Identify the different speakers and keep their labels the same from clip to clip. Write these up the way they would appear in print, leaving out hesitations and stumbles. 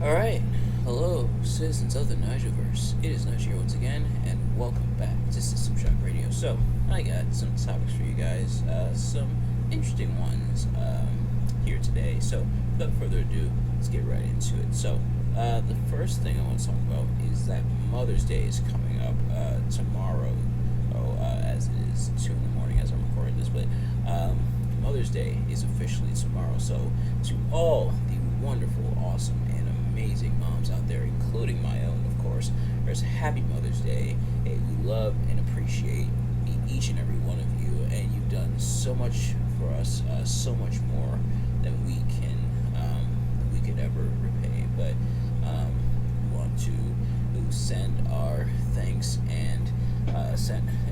Speaker 1: Alright, hello, citizens of the Nigelverse. It is Nige here once again, and welcome back to System Shock Radio. So, I got some topics for you guys, some interesting ones here today. So, without further ado, let's get right into it. So, the first thing I want to talk about is that Mother's Day is coming up tomorrow, as it is 2 in the morning as I'm recording this, but Mother's Day is officially tomorrow. So, to all the wonderful, awesome, and amazing moms out there, including my own, of course, there's Happy Mother's Day. Hey, we love and appreciate each and every one of you, and you've done so much for us, so much more than we could ever repay. But we want to send our thanks and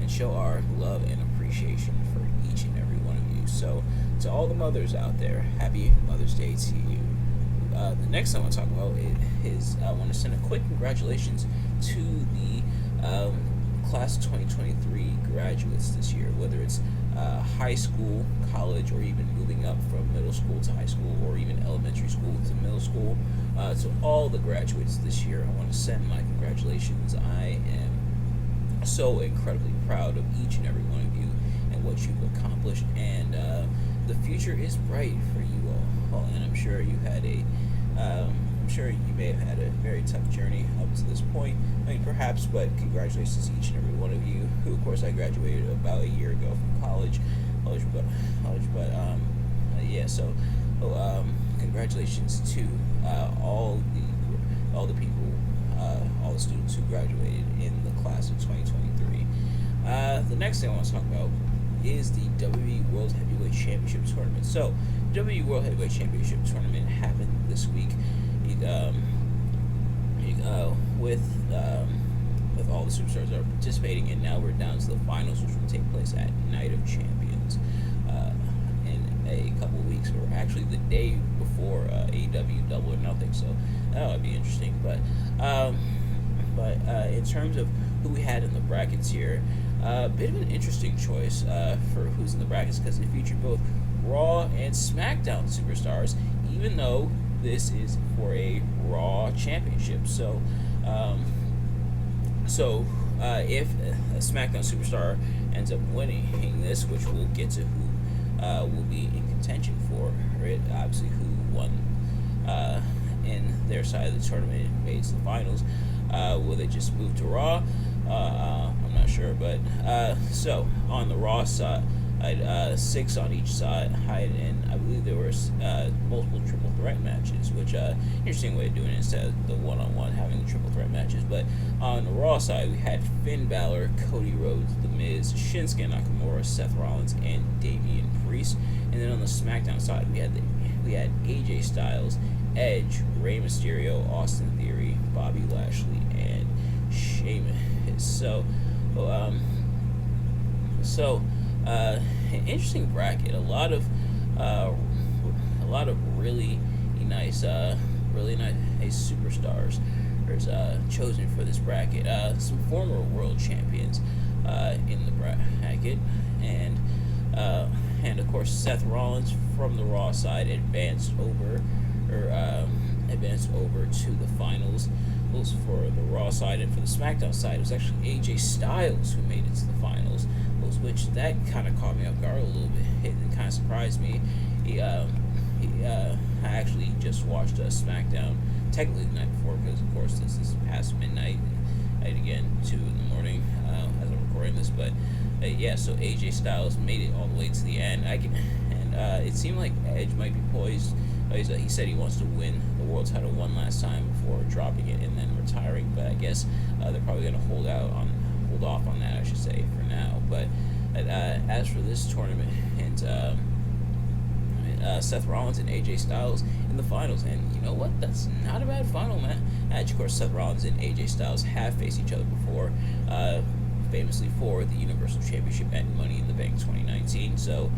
Speaker 1: show our love and appreciation for each and every one of you. So, to all the mothers out there, Happy Mother's Day to you. The next thing I want to talk about is I want to send a quick congratulations to the class of 2023 graduates this year, whether it's high school, college, or even moving up from middle school to high school, or even elementary school to middle school. To all the graduates this year, I want to send my congratulations. I am so incredibly proud of each and every one of you and what you've accomplished, and the future is bright for you all. And I'm sure you had I'm sure you may have had a very tough journey up to this point. I mean, perhaps, but congratulations to each and every one of you. Who, of course, I graduated about a year ago from college. Yeah. So, congratulations to all the people, all the students who graduated in the class of 2023. The next thing I want to talk about is the WWE World Heavyweight Championship tournament. So, WWE World Heavyweight Championship tournament happened this week, with all the superstars that are participating, and now we're down to the finals, which will take place at Night of Champions in a couple of weeks, or actually the day before AEW Double or Nothing. So that would be interesting. But in terms of who we had in the brackets here, a bit of an interesting choice for who's in the brackets, because it featured both Raw and SmackDown superstars, even though this is for a Raw championship. So, if a SmackDown superstar ends up winning this, which we'll get to who will be in contention for it, obviously who won in their side of the tournament and made it to the finals, will they just move to Raw? I'm not sure, but so on the Raw side, I had 6 on each side, and I believe there were multiple triple threat matches, which interesting way of doing it instead of the one-on-one having the triple threat matches. But on the Raw side, we had Finn Balor, Cody Rhodes, The Miz, Shinsuke Nakamura, Seth Rollins, and Damian Priest. And then on the SmackDown side, we had AJ Styles, Edge, Rey Mysterio, Austin Theory, Bobby Lashley, and Sheamus. An interesting bracket. A lot of really nice superstars chosen for this bracket. Some former world champions in the bracket, and of course Seth Rollins from the Raw side advanced over to the finals. Those for the Raw side, and for the SmackDown side, it was actually AJ Styles who made it to the finals. Which that kind of caught me off guard a little bit. It kind of surprised me. I actually just watched SmackDown, technically the night before, because of course this is past midnight, and again 2 in the morning as I'm recording this. But so AJ Styles made it all the way to the end. It seemed like Edge might be poised. He said he wants to win the world title one last time before dropping it and then retiring. But I guess they're probably going to hold off on that, I should say, for now. But as for this tournament, and Seth Rollins and AJ Styles in the finals, and you know what? That's not a bad final match. Of course, Seth Rollins and AJ Styles have faced each other before, famously for the Universal Championship and Money in the Bank 2019. So,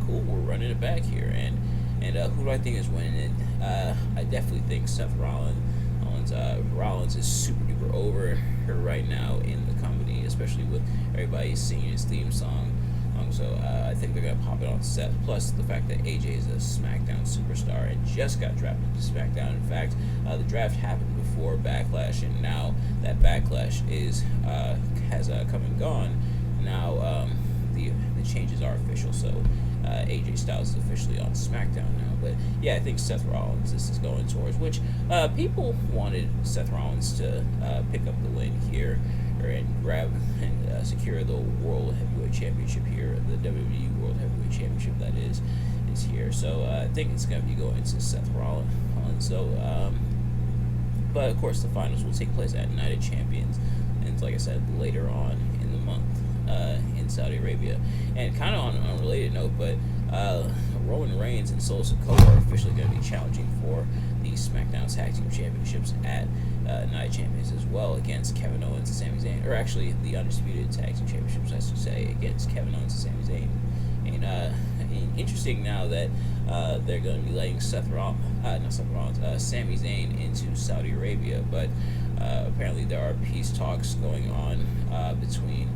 Speaker 1: cool, we're running it back here. And who do I think is winning it? I definitely think Seth Rollins. Rollins is super duper over her right now in the company, especially with everybody singing his theme song So I think they're gonna pop it on Seth. Plus the fact that AJ is a SmackDown superstar and just got drafted to SmackDown. In fact, the draft happened before Backlash, and now that Backlash has come and gone. Now the changes are official. So AJ Styles is officially on SmackDown now. But yeah, I think Seth Rollins this is going towards, which people wanted Seth Rollins to pick up the win here, and grab and secure the World Heavyweight Championship here, the WWE World Heavyweight Championship that is here. So I think it's going to be going to Seth Rollins. So, but of course the finals will take place at Night of Champions, and like I said, later on in the month in Saudi Arabia. And kind of on an unrelated note, but Roman Reigns and Solo Sikoa are officially going to be challenging for the SmackDown Tag Team Championships at Night Champions as well, against Kevin Owens and Sami Zayn, or actually the Undisputed Tag Team Championships, I should say, against Kevin Owens and Sami Zayn. And interesting now that they're going to be letting Sami Zayn into Saudi Arabia, but apparently there are peace talks going on between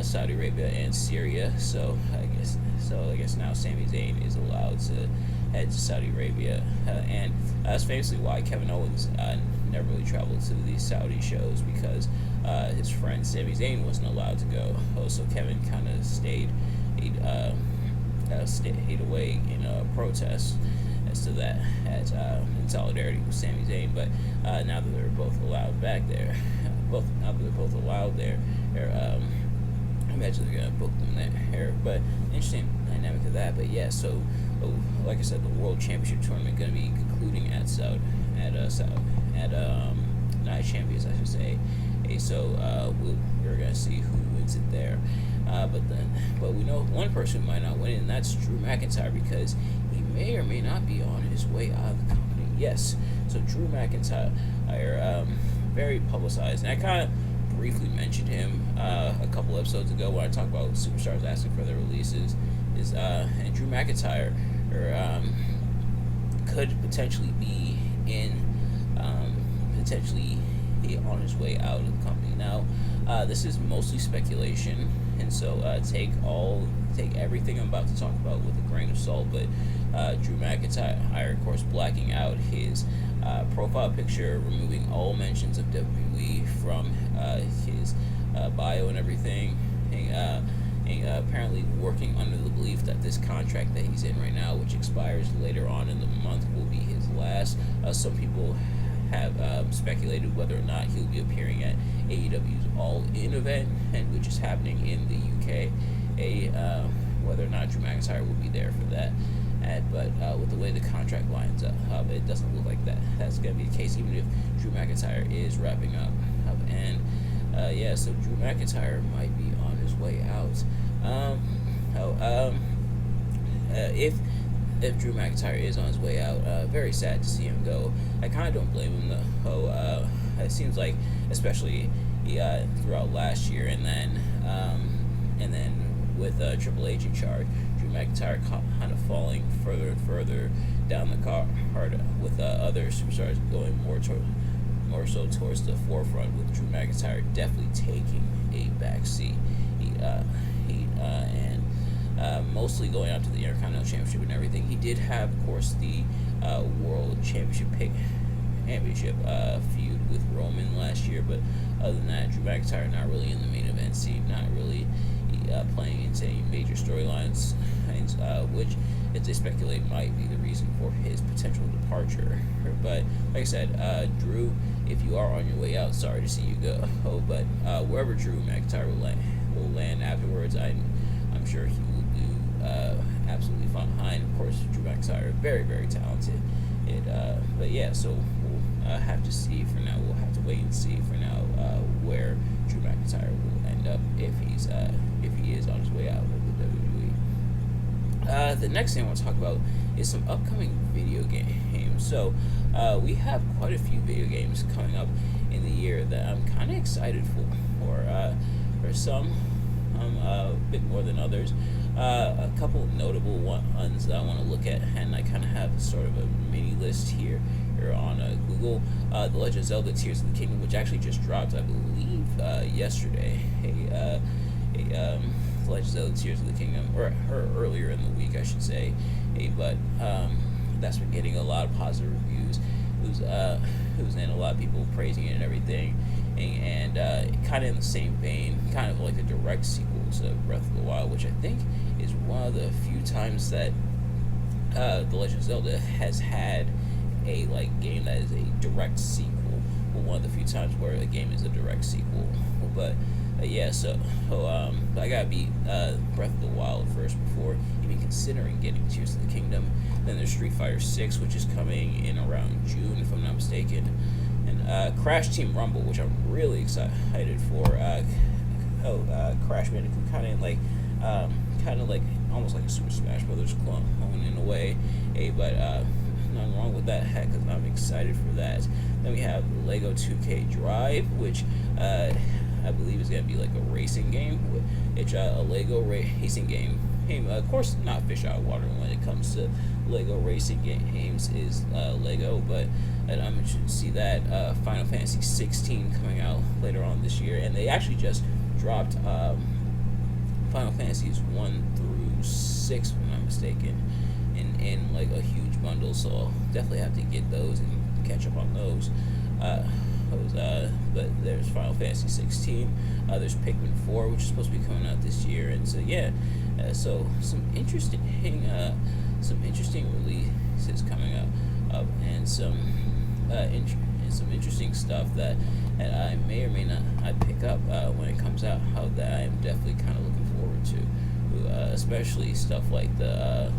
Speaker 1: Saudi Arabia and Syria. So I guess now Sami Zayn is allowed to head to Saudi Arabia, and that's famously why Kevin Owens never really traveled to these Saudi shows, because his friend Sami Zayn wasn't allowed to go. So Kevin kind of stayed away in a protest as to that, in solidarity with Sami Zayn. But now that they're both allowed back there, I imagine they're gonna book them there. But interesting dynamic of that. But yeah, so like I said, the World Championship tournament gonna be concluding at Night Champions, I should say. So we're gonna see who wins it there. But we know one person who might not win it, and that's Drew McIntyre, because he may or may not be on his way out of the company. Yes, so Drew McIntyre, very publicized, and I kind of briefly mentioned him a couple episodes ago when I talked about superstars asking for their releases. And Drew McIntyre could potentially be on his way out of the company. Now, this is mostly speculation, and so take everything I'm about to talk about with a grain of salt. But Drew McIntyre, of course, blacking out his profile picture, removing all mentions of WWE from his bio and everything, and apparently working under the belief that this contract that he's in right now, which expires later on in the month, will be his last. Some people have speculated whether or not he'll be appearing at AEW's All In event, and which is happening in the UK. Whether or not Drew McIntyre will be there for that. But with the way the contract lines up, it doesn't look like that's going to be the case, even if Drew McIntyre is wrapping up. So Drew McIntyre might be on his way out. If Drew McIntyre is on his way out, very sad to see him go. I kind of don't blame him though. It seems like, especially throughout last year, and then with Triple H in charge, Drew McIntyre kind of falling further and further down the card, with other superstars going more so towards the forefront, with Drew McIntyre definitely taking a back seat. Mostly going out to the Intercontinental Championship and everything. He did have, of course, the World Championship feud with Roman last year, but other than that, Drew McIntyre not really in the main event scene, not really playing into any major storylines, which, as they speculate, might be the reason for his potential departure. But like I said, Drew, if you are on your way out, sorry to see you go. But wherever Drew McIntyre will land afterwards, I'm sure he will do absolutely fine. Of course, Drew McIntyre, very, very talented. But yeah, so we'll have to see for now. We'll have to wait and see for now where Drew McIntyre will end up if he is on his way out of the WWE. The next thing I want to talk about is some upcoming video games. So we have quite a few video games coming up in the year that I'm kind of excited for some. A bit more than others. A couple of notable ones that I want to look at, and I kind of have sort of a mini list here on Google. The Legend of Zelda: Tears of the Kingdom, which actually just dropped, I believe, yesterday. Legend of Zelda Tears of the Kingdom, or earlier in the week, I should say. But that's been getting a lot of positive reviews. It was in a lot of people praising it and everything, and kind of in the same vein, kind of like a direct sequel to Breath of the Wild, which I think is one of the few times that The Legend of Zelda has had a game that is a direct sequel. Well, one of the few times where a game is a direct sequel. But yeah, so I gotta beat Breath of the Wild first before even considering getting Tears of the Kingdom. Then there's Street Fighter 6, which is coming in around June, if I'm not mistaken, and Crash Team Rumble, which I'm really excited for. Crash Bandicoot, kind of like almost like a Super Smash Brothers clone in a way. But nothing wrong with that, heck, because I'm excited for that. Then we have Lego 2K Drive, which I believe is going to be like a racing game. It's a Lego racing game. Of course, not fish out of water when it comes to Lego racing games is Lego, but I'm interested to see that. Final Fantasy 16 coming out later on this year, and they actually just dropped Final Fantasies 1 through 6, if I'm not mistaken, in like a huge bundle, so I'll definitely have to get those and catch up on those. But there's Final Fantasy 16. There's Pikmin 4, which is supposed to be coming out this year, and so yeah, so some interesting releases coming up, and some interesting stuff that I may or may not pick up when it comes out. How that I'm definitely kind of looking forward to, especially stuff like the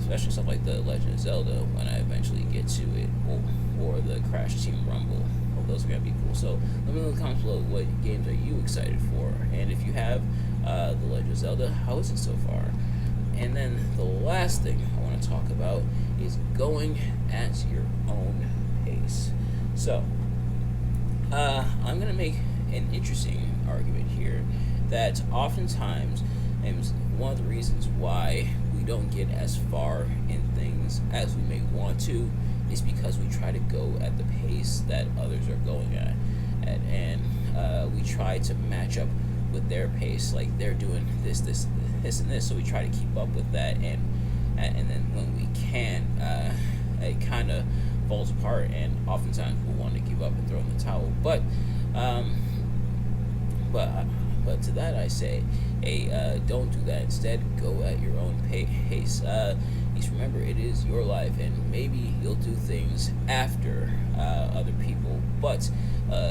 Speaker 1: Legend of Zelda when I eventually get to it, or the Crash Team Rumble. Those are going to be cool. So let me know in the comments below, what games are you excited for? And if you have The Legend of Zelda, how is it so far? And then the last thing I want to talk about is going at your own pace. So I'm going to make an interesting argument here that oftentimes, and one of the reasons why we don't get as far in things as we may want to is because we try to go at the pace that others are going at, and we try to match up with their pace, like they're doing this, and this, so we try to keep up with that, and then when we can't, it kind of falls apart, and oftentimes we'll want to give up and throw in the towel. But to that I say, don't do that. Instead, go at your own pace. Just remember, it is your life, and maybe you'll do things after other people, but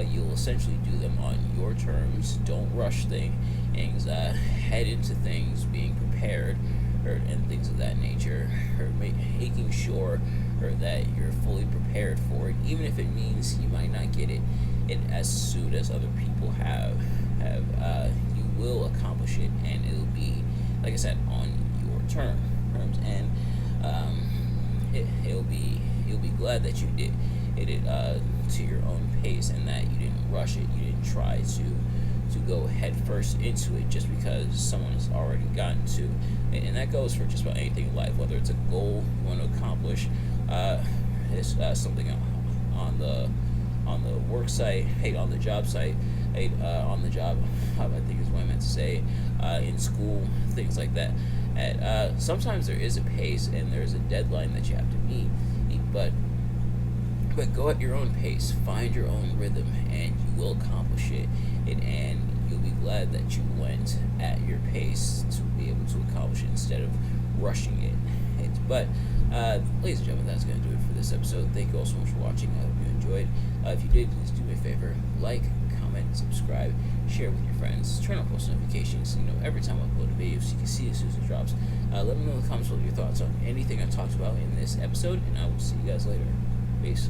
Speaker 1: you'll essentially do them on your terms. Don't rush things. Head into things being prepared, and things of that nature, or making sure that you're fully prepared for it, even if it means you might not get it as soon as other people have. You will accomplish it, and it'll be, like I said, on your terms, and you'll be glad that you did it to your own pace, and that you didn't rush it. You didn't try to go head first into it just because someone has already gotten to, and that goes for just about anything in life, whether it's a goal you want to accomplish, it's something on the work site, on the job site, on the job, I think is what I meant to say, in school, things like that. Sometimes there is a pace and there's a deadline that you have to meet, but go at your own pace, find your own rhythm, and you will accomplish it, and you'll be glad that you went at your pace to be able to accomplish it instead of rushing it. But ladies and gentlemen, that's going to do it for this episode. Thank you all so much for watching. I hope you enjoyed. If you did, please do me a favor, like, comment, subscribe, share with your friends, turn on post notifications so you know every time I upload a video, so you can see as soon as it drops. Let me know in the comments what your thoughts on anything I talked about in this episode, and I will see you guys later. Peace.